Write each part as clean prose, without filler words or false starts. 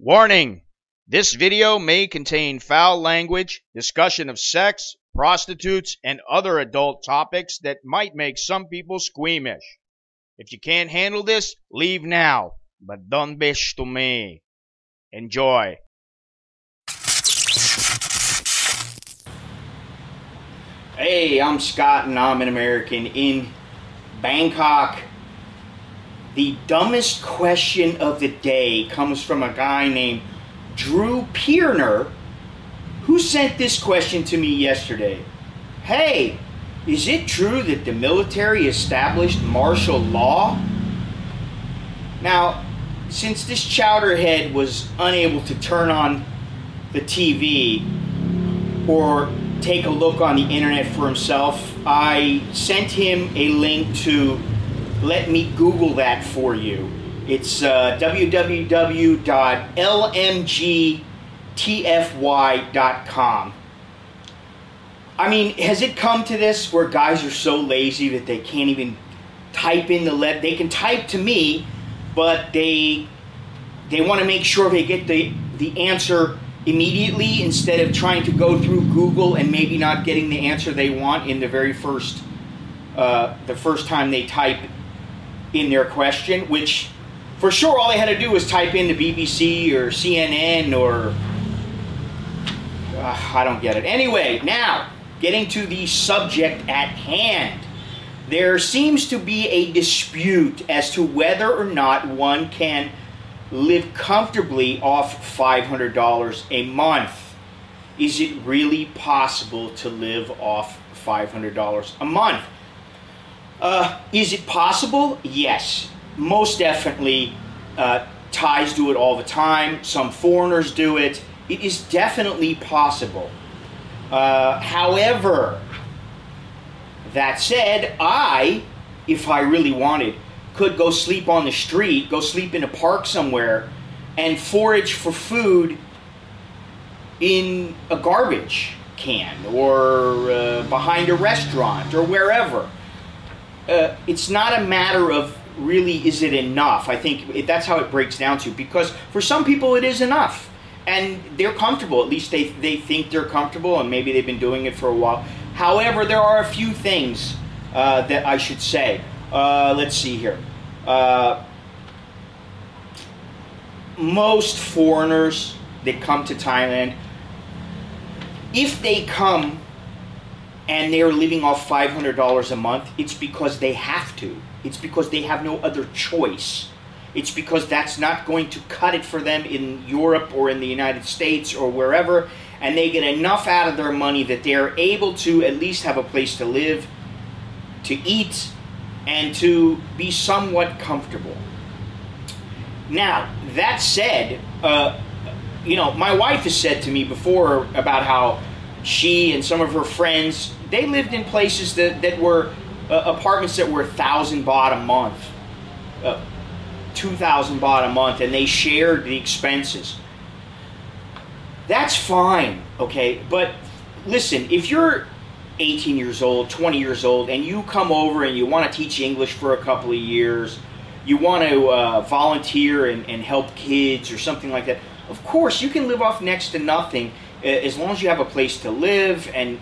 Warning! This video may contain foul language, discussion of sex, prostitutes, and other adult topics that might make some people squeamish. If you can't handle this, leave now, but don't bish to me. Enjoy. Hey, I'm Scott and I'm an American in Bangkok. The dumbest question of the day comes from a guy named Drew Pierner, who sent this question to me yesterday. Hey, is it true that the military established martial law? Now, since this chowderhead was unable to turn on the TV or take a look on the internet for himself, I sent him a link to let me Google that for you. It's www.lmgtfy.com. I mean, has it come to this where guys are so lazy that they can't even type in they can type to me, but they want to make sure they get the answer immediately instead of trying to go through Google and maybe not getting the answer they want in the very first time they type in their question, which for sure all they had to do was type in the BBC or CNN or I don't get it. Anyway, now getting to the subject at hand. There seems to be a dispute as to whether or not one can live comfortably off $500 a month. Is it really possible to live off $500 a month? Is it possible? Yes, most definitely. Thais do it all the time. Some foreigners do it. It is definitely possible. However, that said, if I really wanted, could go sleep on the street, go sleep in a park somewhere, and forage for food in a garbage can or behind a restaurant or wherever. It's not a matter of really is it enough. I think that's how it breaks down to, because for some people it is enough and they're comfortable. At least they think they're comfortable, and maybe they've been doing it for a while. However, there are a few things that I should say. Let's see here. Most foreigners that come to Thailand, if they come and they're living off $500 a month, it's because they have to. It's because they have no other choice. It's because that's not going to cut it for them in Europe or in the United States or wherever, and they get enough out of their money that they're able to at least have a place to live, to eat, and to be somewhat comfortable. Now, that said, my wife has said to me before about how she and some of her friends, they lived in places that were apartments that were 1,000 baht a month, 2,000 baht a month, and they shared the expenses. That's fine, okay? But listen, if you're 18 years old, 20 years old, and you come over and you want to teach English for a couple of years, you want to volunteer and help kids or something like that, of course you can live off next to nothing as long as you have a place to live and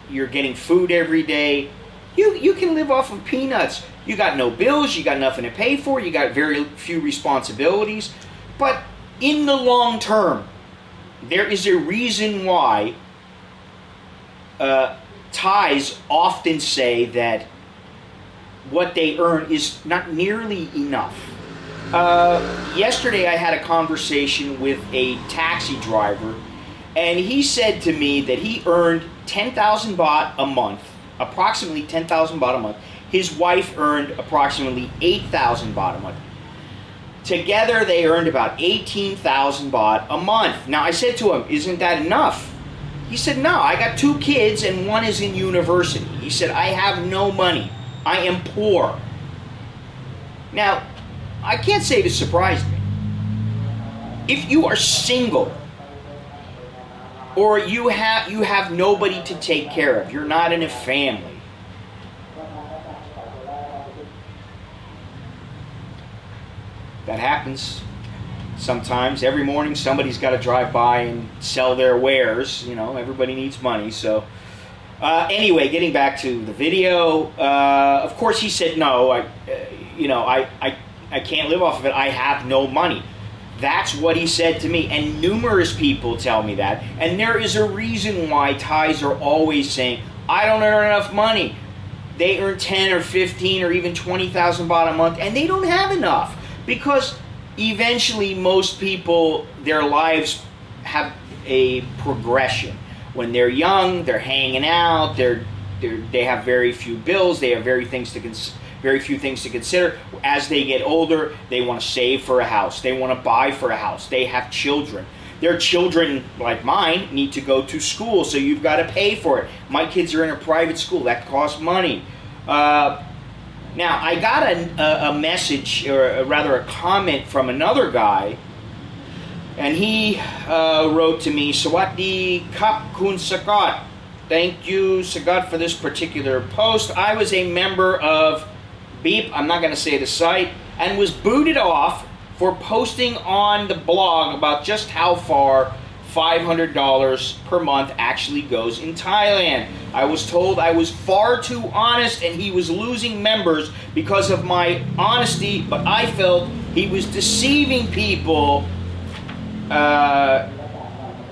you're getting food every day. You can live off of peanuts. You got no bills, you got nothing to pay for, you got very few responsibilities. But in the long term, there is a reason why Thais often say that what they earn is not nearly enough. Yesterday I had a conversation with a taxi driver, and he said to me that he earned 10,000 baht a month, approximately 10,000 baht a month. His wife earned approximately 8,000 baht a month. Together they earned about 18,000 baht a month. Now I said to him, isn't that enough? He said, no, I got 2 kids and one is in university. He said, I have no money. I am poor. Now, I can't say this surprised me. If you are single, or you have nobody to take care of, you're not in a family, that happens. sometimes. Every morning somebody's got to drive by and sell their wares. You know, everybody needs money. So anyway, getting back to the video, of course he said, no, I can't live off of it. I have no money. That's what he said to me, and numerous people tell me that. And there is a reason why Thais are always saying, I don't earn enough money. They earn 10 or 15 or even 20,000 baht a month, and they don't have enough. Because eventually most people, their lives have a progression. When they're young, they're hanging out, they have very few bills, they have very few things to consider. As they get older, they want to save for a house. They want to buy for a house. They have children. Their children, like mine, need to go to school, so you've got to pay for it. My kids are in a private school. That costs money. Now, I got a message, or rather a comment from another guy, and he wrote to me, Sawatdee Kap Kun Sagat. Thank you, Sagat, for this particular post. I was a member of Beep, I'm not going to say the site, and was booted off for posting on the blog about just how far $500 per month actually goes in Thailand. I was told I was far too honest and he was losing members because of my honesty, but I felt he was deceiving people that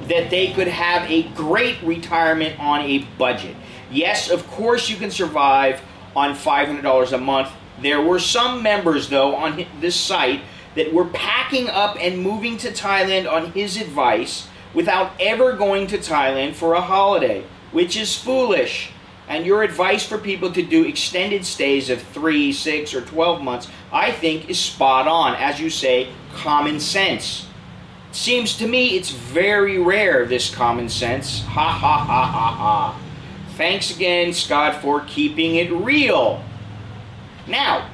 they could have a great retirement on a budget. Yes, of course you can survive on $500 a month. There were some members, though, on this site that were packing up and moving to Thailand on his advice without ever going to Thailand for a holiday, which is foolish. And your advice for people to do extended stays of 3, 6, or 12 months, I think, is spot on. As you say, common sense. Seems to me it's very rare, this common sense. Ha ha ha ha ha. Thanks again, Scott, for keeping it real. Now,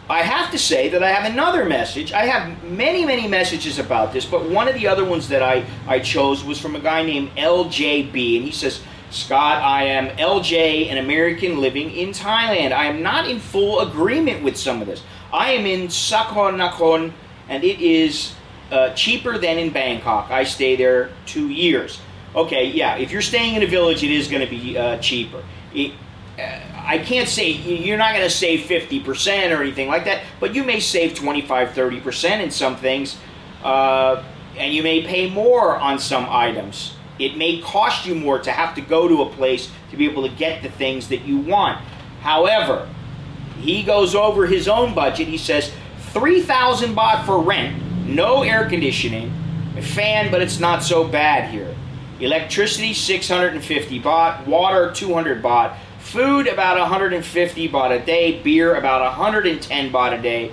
I have to say that I have another message. I have many, many messages about this, but one of the other ones that I chose was from a guy named LJB, and he says, Scott, I am LJ, an American living in Thailand. I am not in full agreement with some of this. I am in Sakhon Nakhon, and it is cheaper than in Bangkok. I stay there 2 years. Okay, yeah, if you're staying in a village, it is going to be cheaper. I can't say, you're not going to save 50% or anything like that, but you may save 25, 30% in some things, and you may pay more on some items. It may cost you more to have to go to a place to be able to get the things that you want. However, he goes over his own budget. He says 3,000 baht for rent, no air conditioning, a fan, but it's not so bad here. Electricity, 650 baht, water, 200 baht, food, about 150 baht a day, beer, about 110 baht a day,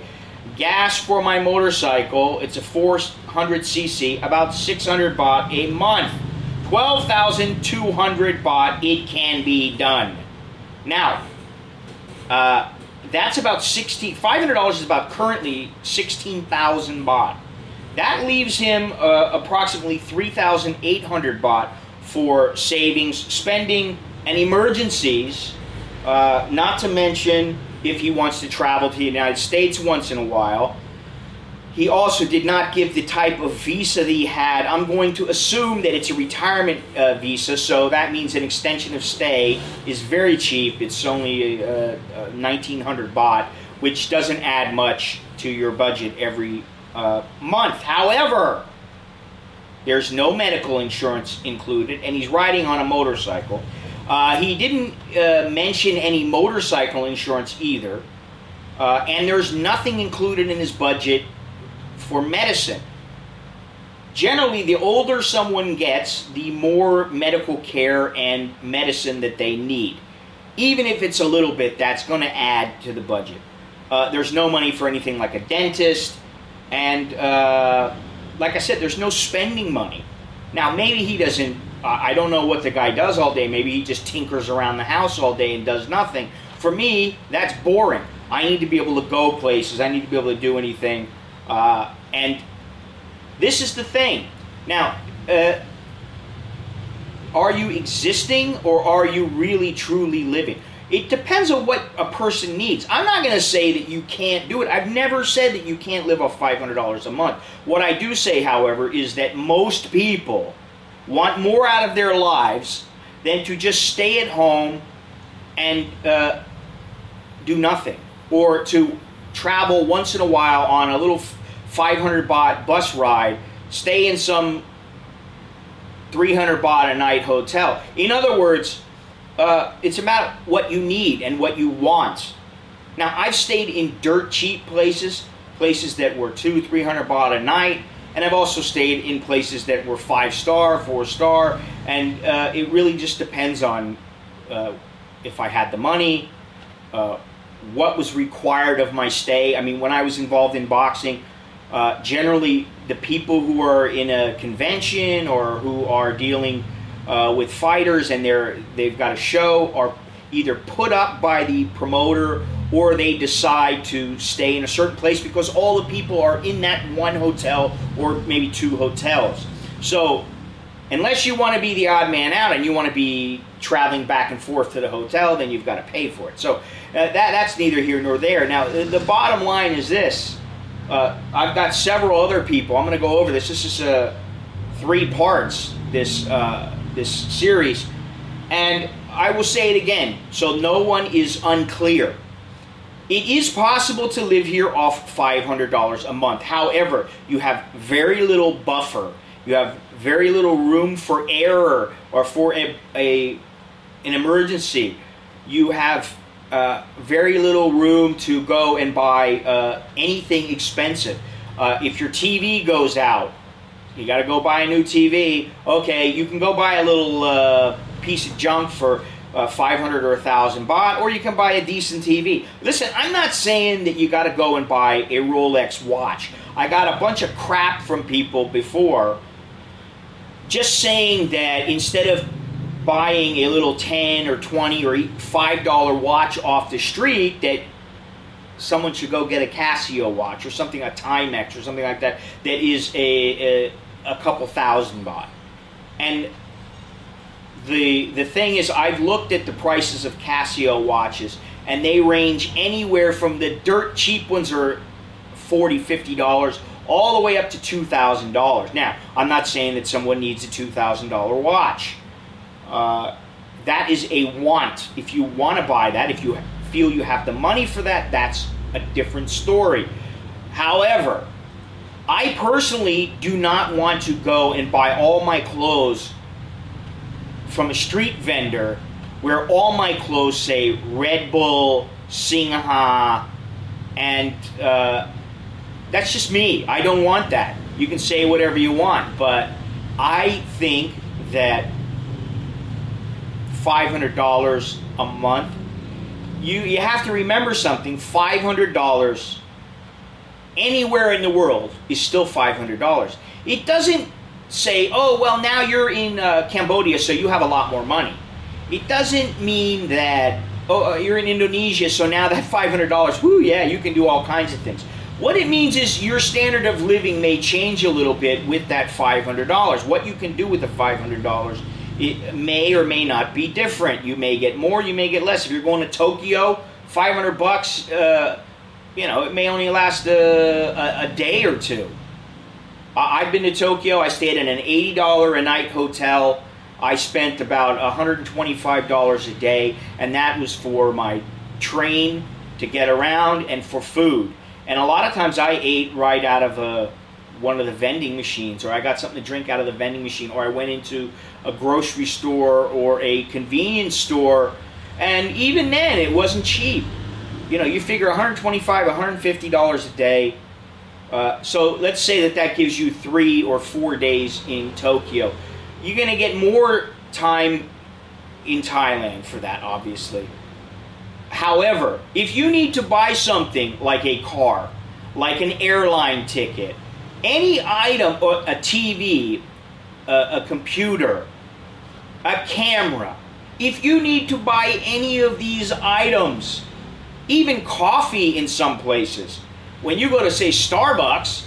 gas for my motorcycle, it's a 400cc, about 600 baht a month. 12,200 baht, it can be done. Now, that's about $500 is about currently 16,000 baht. That leaves him approximately 3,800 baht for savings, spending, and emergencies, not to mention if he wants to travel to the United States once in a while. He also did not give the type of visa that he had. I'm going to assume that it's a retirement visa, so that means an extension of stay is very cheap. It's only 1,900 baht, which doesn't add much to your budget every month. However, there's no medical insurance included, and he's riding on a motorcycle. He didn't mention any motorcycle insurance either, and there's nothing included in his budget for medicine. Generally, the older someone gets, the more medical care and medicine that they need. Even if it's a little bit, that's going to add to the budget. There's no money for anything like a dentist, and like I said, there's no spending money. Now, maybe he doesn't, I don't know what the guy does all day. Maybe he just tinkers around the house all day and does nothing. For me, that's boring. I need to be able to go places. I need to be able to do anything. And this is the thing. Now, are you existing or are you really truly living? It depends on what a person needs. I'm not going to say that you can't do it. I've never said that you can't live off $500 a month. What I do say, however, is that most people want more out of their lives than to just stay at home and do nothing, or to travel once in a while on a little 500 baht bus ride, stay in some 300 baht a night hotel. In other words, it's about what you need and what you want. Now, I've stayed in dirt cheap places that were 200-300 baht a night, and I've also stayed in places that were 5-star, 4-star, and it really just depends on if I had the money, what was required of my stay. I mean, when I was involved in boxing, generally the people who are in a convention or who are dealing with fighters and they've got a show are either put up by the promoter or they decide to stay in a certain place because all the people are in that one hotel or maybe 2 hotels. So unless you want to be the odd man out and you want to be traveling back and forth to the hotel, then you've got to pay for it. So that's neither here nor there. Now the bottom line is this. I've got several other people. I'm going to go over this. This is 3 parts, this series. And I will say it again, so no one is unclear. It is possible to live here off $500 a month. However, you have very little buffer. You have very little room for error or for an emergency. You have very little room to go and buy anything expensive. If your TV goes out, you got to go buy a new TV. Okay, you can go buy a little piece of junk for 500 or 1,000 baht, or you can buy a decent TV. Listen, I'm not saying that you got to go and buy a Rolex watch. I got a bunch of crap from people before just saying that instead of buying a little 10 or 20 or $5 watch off the street, that someone should go get a Casio watch or something, a Timex or something like that, that is a couple thousand baht. And the thing is, I've looked at the prices of Casio watches, and they range anywhere from the dirt cheap ones are $40, $50, all the way up to $2,000. Now, I'm not saying that someone needs a $2,000 watch. That is a want. If you want to buy that, if you feel you have the money for that, that's a different story. However, I personally do not want to go and buy all my clothes from a street vendor where all my clothes say Red Bull, Singha, and that's just me. I don't want that. You can say whatever you want, but I think that $500 a month, you have to remember something. $500 anywhere in the world is still $500. It doesn't say, oh, well, now you're in Cambodia, so you have a lot more money. It doesn't mean that, oh, you're in Indonesia, so now that $500, whoo, yeah, you can do all kinds of things. What it means is your standard of living may change a little bit with that $500. What you can do with the $500, it may or may not be different. You may get more, you may get less. If you're going to Tokyo, 500 bucks, you know, it may only last a day or two. I've been to Tokyo. I stayed in an $80 a night hotel. I spent about $125 a day, and that was for my train to get around and for food. And a lot of times I ate right out of one of the vending machines, or I got something to drink out of the vending machine, or I went into a grocery store or a convenience store, and even then it wasn't cheap. You know, you figure $125, $150 a day. So let's say that gives you 3 or 4 days in Tokyo. You're going to get more time in Thailand for that, obviously. However, if you need to buy something like a car, like an airline ticket, any item, or a TV, a computer, a camera, if you need to buy any of these items, even coffee in some places, when you go to, say, Starbucks,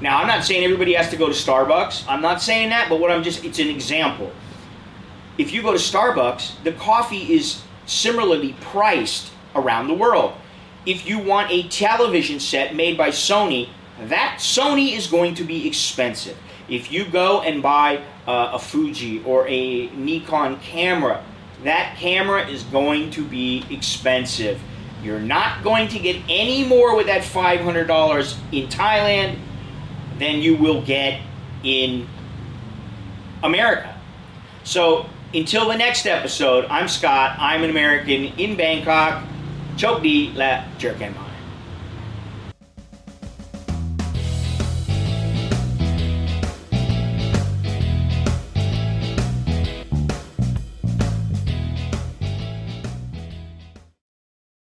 now I'm not saying everybody has to go to Starbucks, I'm not saying that, but it's an example. If you go to Starbucks, the coffee is similarly priced around the world. If you want a television set made by Sony, that Sony is going to be expensive. If you go and buy a Fuji or a Nikon camera, that camera is going to be expensive. You're not going to get any more with that $500 in Thailand than you will get in America. So until the next episode, I'm Scott. I'm an American in Bangkok. Chok di la jerk and